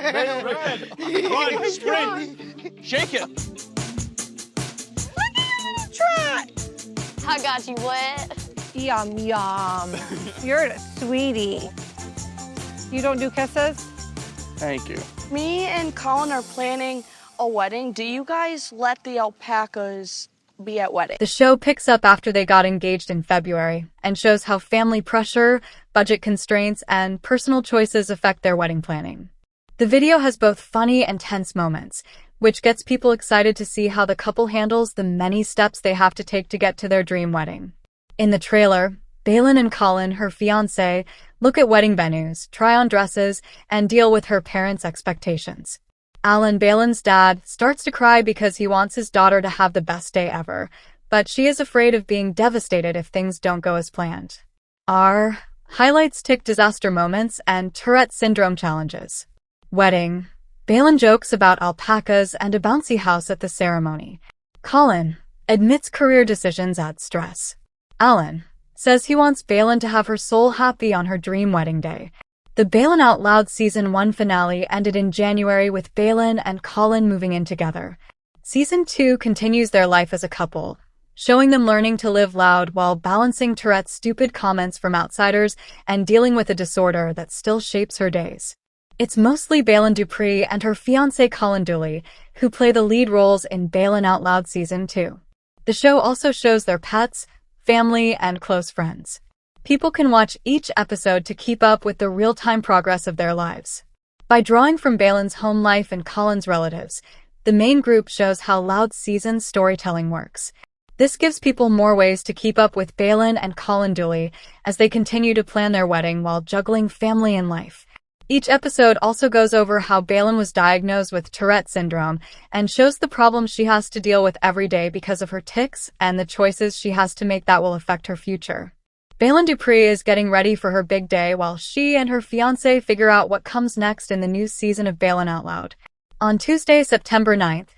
Red. Run, sprint. Shake it. Look at your little trot. I got you wet. Yum, yum. You're a sweetie. You don't do kisses? Thank you. Me and Colin are planning a wedding. Do you guys let the alpacas be at wedding? The show picks up after they got engaged in February and shows how family pressure, budget constraints, and personal choices affect their wedding planning. The video has both funny and tense moments, which gets people excited to see how the couple handles the many steps they have to take to get to their dream wedding. In the trailer, Baylen and Colin, her fiance, look at wedding venues, try on dresses, and deal with her parents' expectations. Alan, Baylen's dad, starts to cry because he wants his daughter to have the best day ever, but she is afraid of being devastated if things don't go as planned. Our highlights tick disaster moments and Tourette syndrome challenges. Wedding. Baylen jokes about alpacas and a bouncy house at the ceremony. Colin admits career decisions add stress. Alan says he wants Baylen to have her soul happy on her dream wedding day. The Baylen Out Loud Season 1 finale ended in January with Baylen and Colin moving in together. Season 2 continues their life as a couple, showing them learning to live loud while balancing Tourette's stupid comments from outsiders and dealing with a disorder that still shapes her days. It's mostly Baylen Dupree and her fiancé Colin Dooley who play the lead roles in Baylen Out Loud Season 2. The show also shows their pets, family, and close friends. People can watch each episode to keep up with the real-time progress of their lives. By drawing from Baylen's home life and Colin's relatives, the main group shows how Loud Season's storytelling works. This gives people more ways to keep up with Baylen and Colin Dooley as they continue to plan their wedding while juggling family and life. Each episode also goes over how Baylen was diagnosed with Tourette syndrome and shows the problems she has to deal with every day because of her tics and the choices she has to make that will affect her future. Baylen Dupree is getting ready for her big day while she and her fiancé figure out what comes next in the new season of Baylen Out Loud. On Tuesday, September 9th,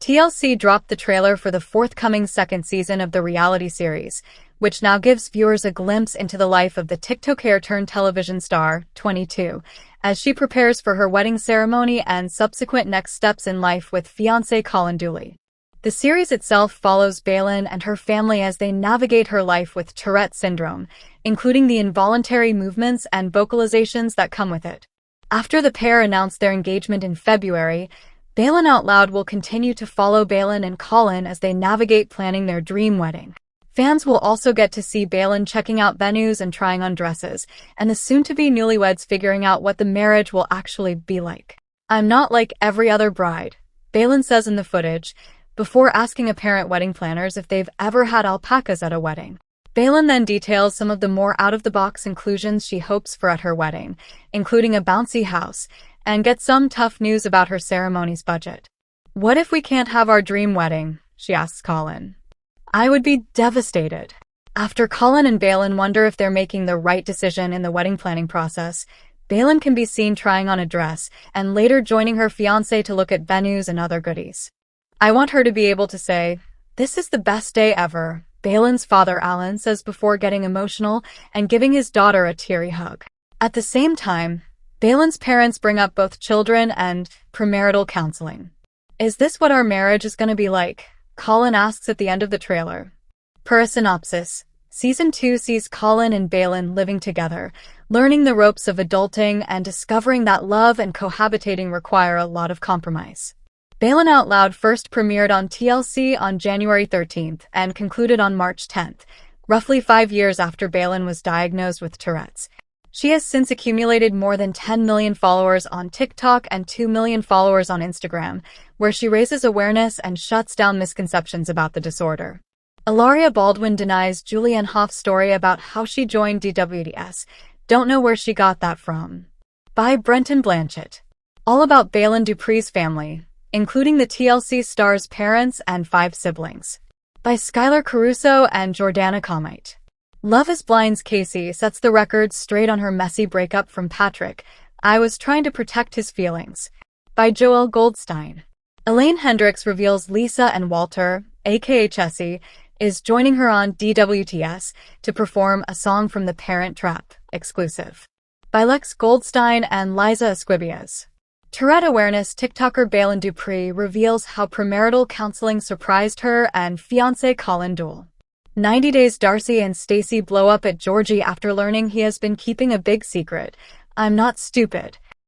TLC dropped the trailer for the forthcoming second season of the reality series, which now gives viewers a glimpse into the life of the TikToker-turned-television star, 22, as she prepares for her wedding ceremony and subsequent next steps in life with fiancé Colin Dooley. The series itself follows Baylen and her family as they navigate her life with Tourette syndrome, including the involuntary movements and vocalizations that come with it. After the pair announced their engagement in February, Baylen Out Loud will continue to follow Baylen and Colin as they navigate planning their dream wedding. Fans will also get to see Baylen checking out venues and trying on dresses, and the soon-to-be newlyweds figuring out what the marriage will actually be like. "I'm not like every other bride," Baylen says in the footage, before asking apparent wedding planners if they've ever had alpacas at a wedding. Baylen then details some of the more out-of-the-box inclusions she hopes for at her wedding, including a bouncy house, and gets some tough news about her ceremony's budget. "What if we can't have our dream wedding?" she asks Colin. "I would be devastated." After Colin and Baylen wonder if they're making the right decision in the wedding planning process, Baylen can be seen trying on a dress and later joining her fiancé to look at venues and other goodies. "I want her to be able to say, 'This is the best day ever,'" Baylen's father Alan says before getting emotional and giving his daughter a teary hug. At the same time, Baylen's parents bring up both children and premarital counseling. "Is this what our marriage is going to be like?" Colin asks at the end of the trailer. Per a synopsis, Season 2 sees Colin and Baylen living together, learning the ropes of adulting and discovering that love and cohabitating require a lot of compromise. Baylen Out Loud first premiered on TLC on January 13th and concluded on March 10th, roughly 5 years after Baylen was diagnosed with Tourette's. She has since accumulated more than 10 million followers on TikTok and 2 million followers on Instagram, where she raises awareness and shuts down misconceptions about the disorder. Ilaria Baldwin denies Julianne Hought's story about how she joined DWDS. Don't know where she got that from. By Brenton Blanchett. All about Baylen Dupree's family, including the TLC star's parents and 5 siblings. By Skylar Caruso and Jordana Comite. Love is Blind's Casey sets the record straight on her messy breakup from Patrick. "I was trying to protect his feelings." By Joel Goldstein. Elaine Hendricks reveals Lisa and Walter, aka Chessie, is joining her on DWTS to perform a song from The Parent Trap, exclusive. By Lex Goldstein and Liza Esquibias. Tourette awareness TikToker Baylen Dupree reveals how premarital counseling surprised her and fiance Colin Dole. 90 Days Darcy and Stacey blow up at Georgie after learning he has been keeping a big secret. I'm not stupid.